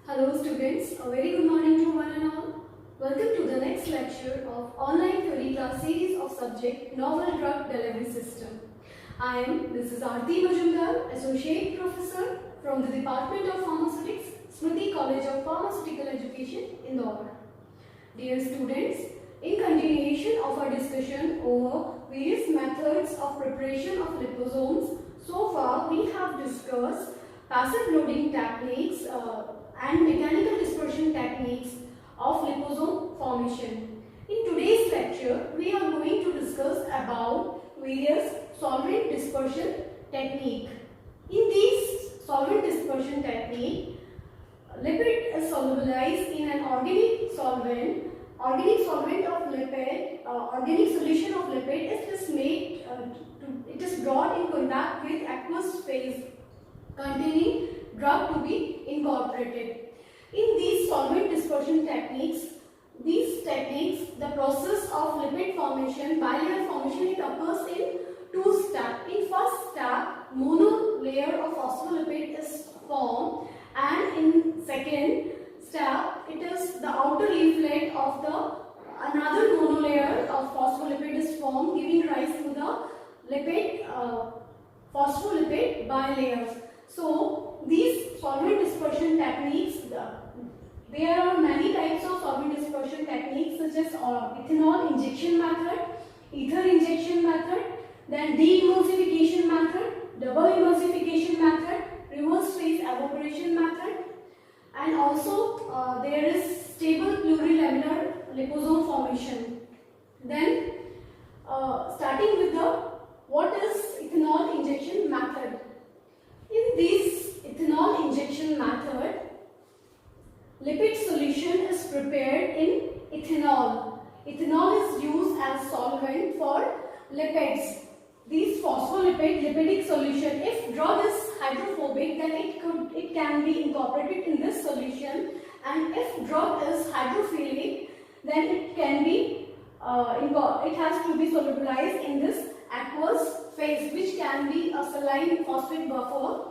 Hello students, a very good morning to one and all. Welcome to the next lecture of online theory class series of subject Novel Drug Delivery System. I am Mrs. Aarti Majumdar, Associate Professor from the Department of Pharmaceutics, Smriti College of Pharmaceutical Education, Indore. Dear students, in continuation of our discussion over various methods of preparation of liposomes, so far we have discussed passive loading techniques and mechanical dispersion techniques of liposome formation. In today's lecture, we are going to discuss about various solvent dispersion technique. In these solvent dispersion technique, lipid is solubilized in an organic solvent. Organic solvent of lipid, organic solution of lipid it is brought in contact with aqueous phase containing drug to be incorporated. In these solvent dispersion techniques, the process of lipid formation, bilayer formation, it occurs in two steps. In first step, monolayer of phospholipid is formed, and in second step, it is the outer leaflet of another monolayer of phospholipid is formed, giving rise to the phospholipid bilayers. So these solvent dispersion techniques, there are many types of solvent dispersion techniques such as ethanol injection method, ether injection method, then de-emulsification method, double emulsification method, reverse phase evaporation method, and also there is stable plurilamellar liposome formation. Then starting with what is ethanol injection method. In this ethanol injection method, lipid solution is prepared in ethanol. Ethanol is used as solvent for lipids. These lipidic solution, if drug is hydrophobic, then it can be incorporated in this solution, and if drug is hydrophilic, then it has to be solubilized in this aqueous phase, which can be a saline phosphate buffer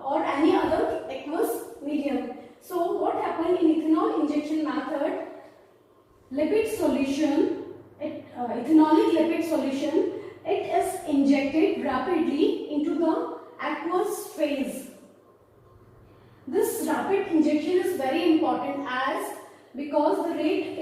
or any other aqueous medium. So what happened in ethanol injection method, lipid solution, ethanolic lipid solution, it is injected rapidly into the aqueous phase. This rapid injection is very important because the rate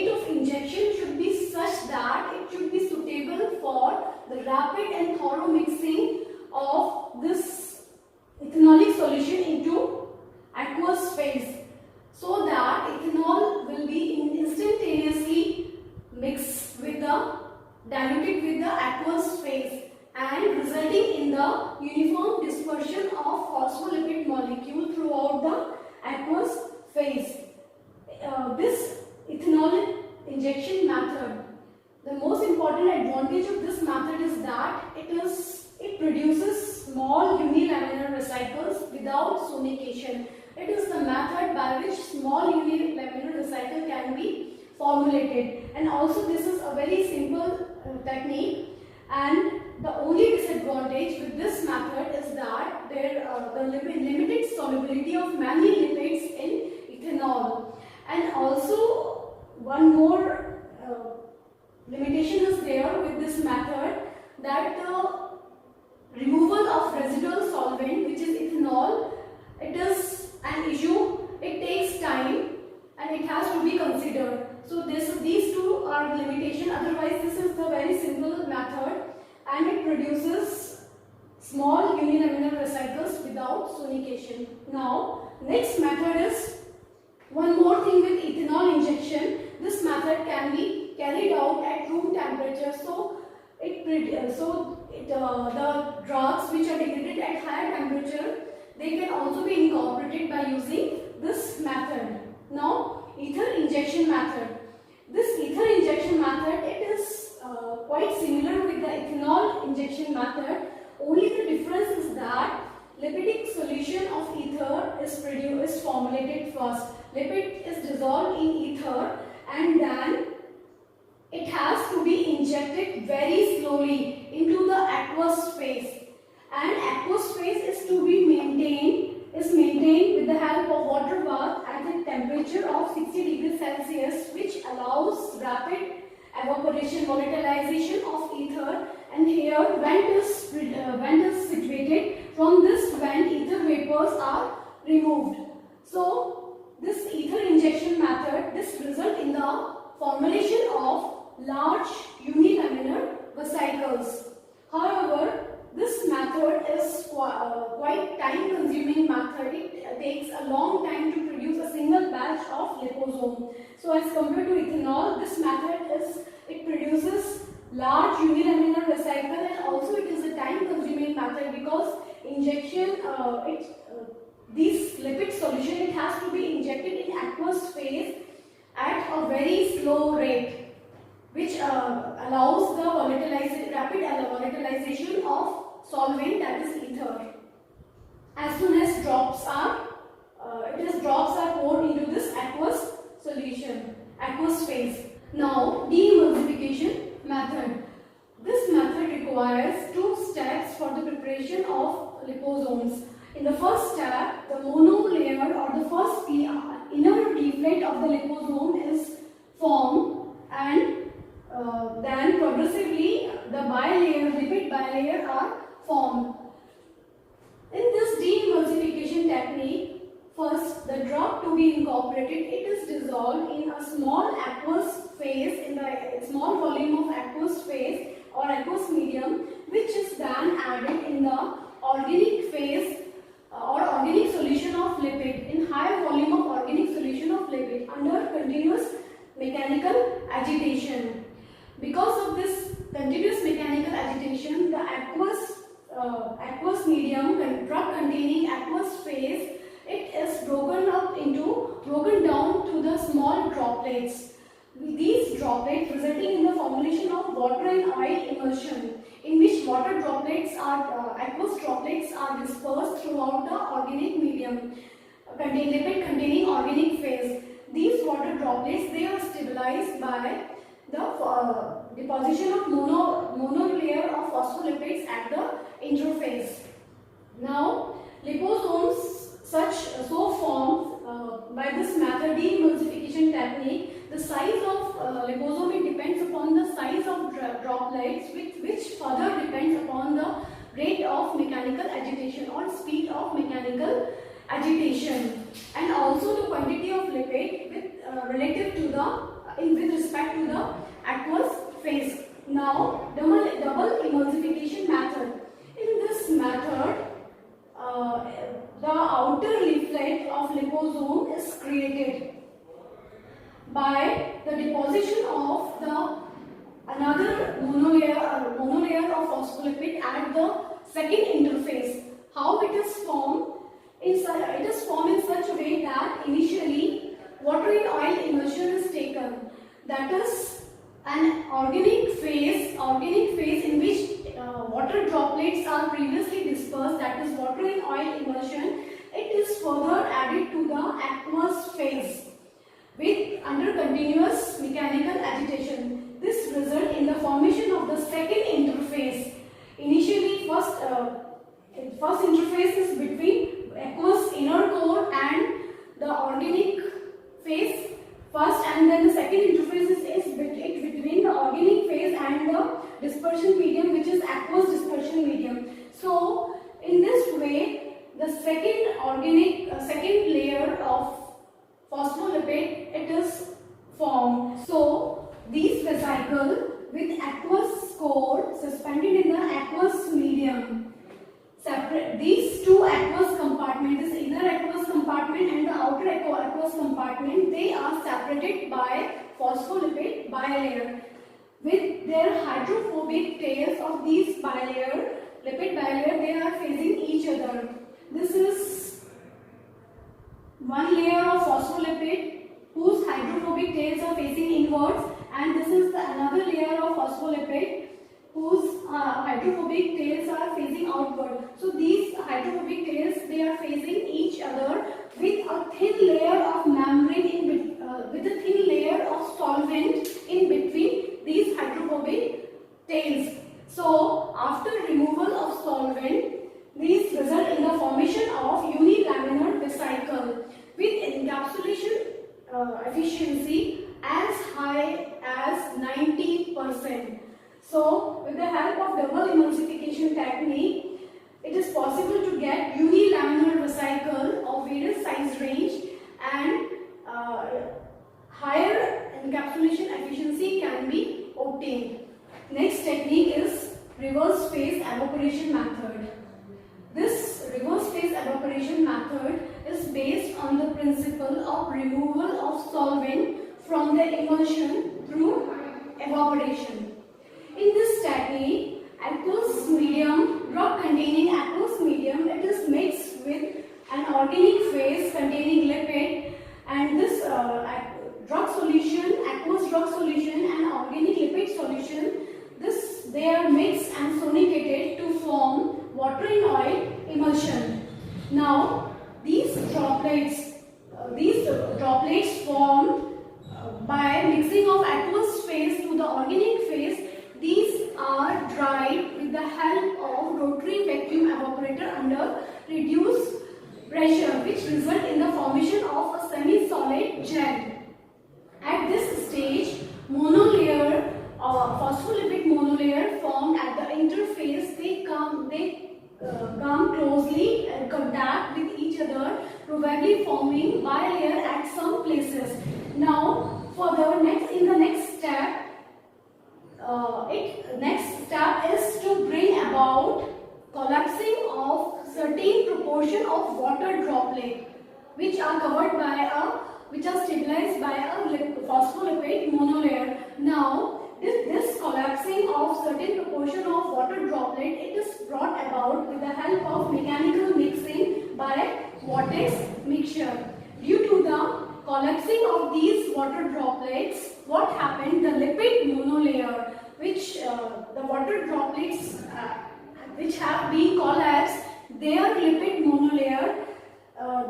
of injection should be such that it should be suitable for the rapid and thorough mixing of this ethanolic solution into aqueous phase, so that ethanol will be instantaneously diluted with the aqueous phase, and resulting in the uniform dispersion of phospholipid molecule throughout the aqueous phase. This ethanol injection method, the most important advantage of this method is that it produces small unilamellar vesicles without sonication. It is the method by which small unilamellar vesicle can be formulated, and also this is a very simple technique. And the only disadvantage with this method is that the limited solubility of many lipids in ethanol, and also one more limitation is there with this method, that the removal of residual solvent, which is ethanol, it is an issue. It takes time and it has to be considered. So these two are the limitation. Otherwise, this is the very simple method, and it produces small unilamellar vesicles without sonication. Now, next method is one more thing with ethanol injection. This method can be carried out at room temperature. So the drugs which are degraded at higher temperature, they can also be incorporated by using this method. Now, ether injection method. This ether injection method, it is quite similar with the ethanol injection method. Only the difference is that lipidic solution of ether is formulated first. Lipid is dissolved in ether, and then it has to be injected very slowly into the aqueous phase, and aqueous phase is maintained method, it takes a long time to produce a single batch of liposome. So as compared to ethanol, this method produces large unilaminar vesicle, and also it is a time consuming method because injection, these lipid solution, it has to be injected in aqueous phase at a very slow rate, which allows the rapid volatilization of solvent, that is ether. As soon as drops are poured into this aqueous solution, aqueous phase. Now, de-emulsification method. This method requires two steps for the preparation of liposomes. In the first step, the monolayer or the first inner leaflet of the liposome is formed, and then progressively the lipid bilayer are formed. In this de-emulsification technique, first the drug to be incorporated, it is dissolved in a small aqueous phase, in the small volume of aqueous phase or aqueous medium, which is then added in the organic phase or organic solution of lipid, in high volume of organic solution of lipid under continuous mechanical agitation. Because of this continuous mechanical agitation, the aqueous medium, drug containing aqueous phase, it is broken down to the small droplets. These droplets resulting in the formulation of water and oil emulsion, in which water droplets aqueous droplets are dispersed throughout the organic medium, lipid containing organic phase. These water droplets, they are stabilized by the deposition of monolayer of phospholipids at the interface. Now, liposomes so formed by this method, de-emulsification technique. The size of liposome, it depends upon the size of droplets, which further depends upon the rate of mechanical agitation or speed of mechanical agitation, and also the quantity of lipid with respect to the aqueous phase. Now, double emulsification method. In this method, the outer leaflet of liposome is created by the deposition of another monolayer of phospholipid at the second interface. How it is formed? It is formed in such a way that initially water in oil emulsion is taken. That is an organic phase in which water droplets are previously dispersed, that is water in oil emulsion. It is further added to the aqueous phase under continuous mechanical agitation. This results in the formation of the second interface. Initially, first interface is between aqueous inner core and the organic phase first, and then the second interface is between the organic phase and the dispersion medium, which is aqueous dispersion medium. So in this way, the second layer of phospholipid, it is formed. So these vesicles with aqueous core suspended in the aqueous medium, these two aqueous compartments, this inner aqueous compartment and the outer aqueous compartment, they are separated by phospholipid bilayer. With their hydrophobic tails of these lipid bilayer, they are facing each other. This is one layer of phospholipid whose hydrophobic tails are facing inwards, and this is another layer of phospholipid whose hydrophobic tails are facing outward. So these hydrophobic tails, they are facing each other with a thin layer of membrane with a thin layer of solvent in between these hydrophobic tails. So after removal of solvent, these result in the formation of unilaminar vesicle with encapsulation efficiency as high as 90%. So with the help of double emulsification technique, it is possible to get unilaminar vesicle of various size range, and higher encapsulation efficiency can be obtained. Next technique is reverse phase evaporation method. This reverse phase evaporation method, principle of removal of solvent from the emulsion through evaporation. In this technique, aqueous medium, drug containing aqueous medium, it is mixed with an organic phase containing lipid, and this drug solution, aqueous drug solution and organic lipid solution, they are mixed and sonicated to form water in oil emulsion. Now these droplets form by mixing of aqueous phase to the organic phase. These are dried with the help of rotary vacuum evaporator under reduced pressure, which result in the formation of a semi-solid gel. At this stage, monolayer phospholipid monolayer formed at the interface, they come closely in contact with each other, probably forming bilayer at some places. Now, in the next step, next step is to bring about collapsing of certain proportion of water droplet, which are stabilized by a phospholipid monolayer. Now, this collapsing of certain proportion of water droplet, it is brought about with the help of mechanical mixing by vortex mixture. Due to the collapsing of these water droplets, what happened? The lipid monolayer, which the water droplets which have been collapsed, their lipid monolayer,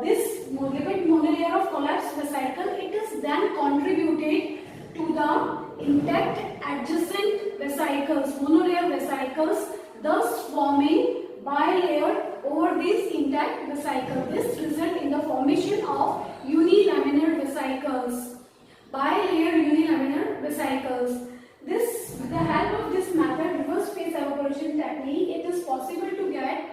this lipid monolayer of collapsed vesicle, it is then contributed to the intact adjacent vesicles, monolayer vesicles, thus forming bilayer over these intact vesicles. This results in the formation of unilaminar vesicles, bilayer unilaminar vesicles. With the help of this method, reverse phase evaporation technique, it is possible to get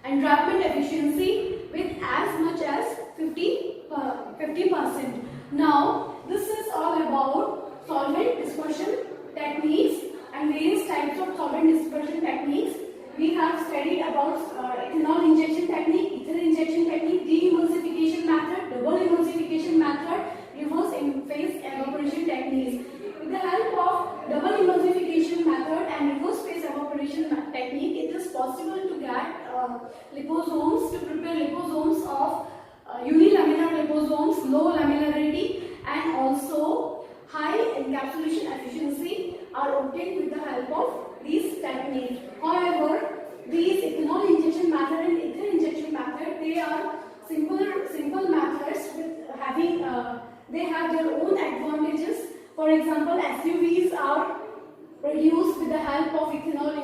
entrapment efficiency with as much as 50%. Now, this is all about solvent dispersion techniques and various types of solvent dispersion techniques. We have studied about ethanol injection technique, ether injection technique, de-emulsification method, double emulsification method, reverse phase evaporation techniques. With the help of double emulsification method and reverse phase evaporation technique, it is possible to get liposomes, to prepare liposomes of unilaminar liposomes, low lamellarity, and also high encapsulation efficiency are obtained with the help of these techniques. However, these ethanol injection method and ether injection method, they are simple methods with having they have their own advantages. For example, SUVs are produced with the help of ethanol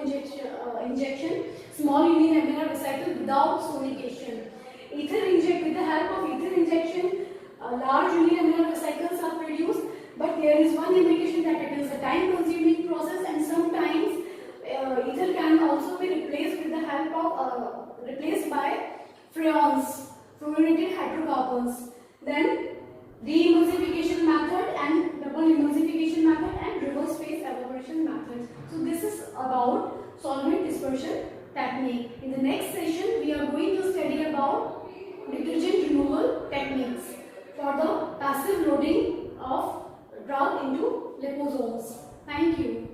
injection, small unilaminar vesicle without sonication. With the help of ether injection, large unilaminar vesicles are produced, but there is one limitation that it is a time-consuming process, and sometimes ether can also be replaced with the help of replaced by freons, fluorinated hydrocarbons. Then de-emulsification method and double emulsification method and reverse phase evaporation method. So this is about solvent dispersion technique. In the next session, we are going to study about detergent removal techniques for the passive loading of drug into liposomes. Thank you.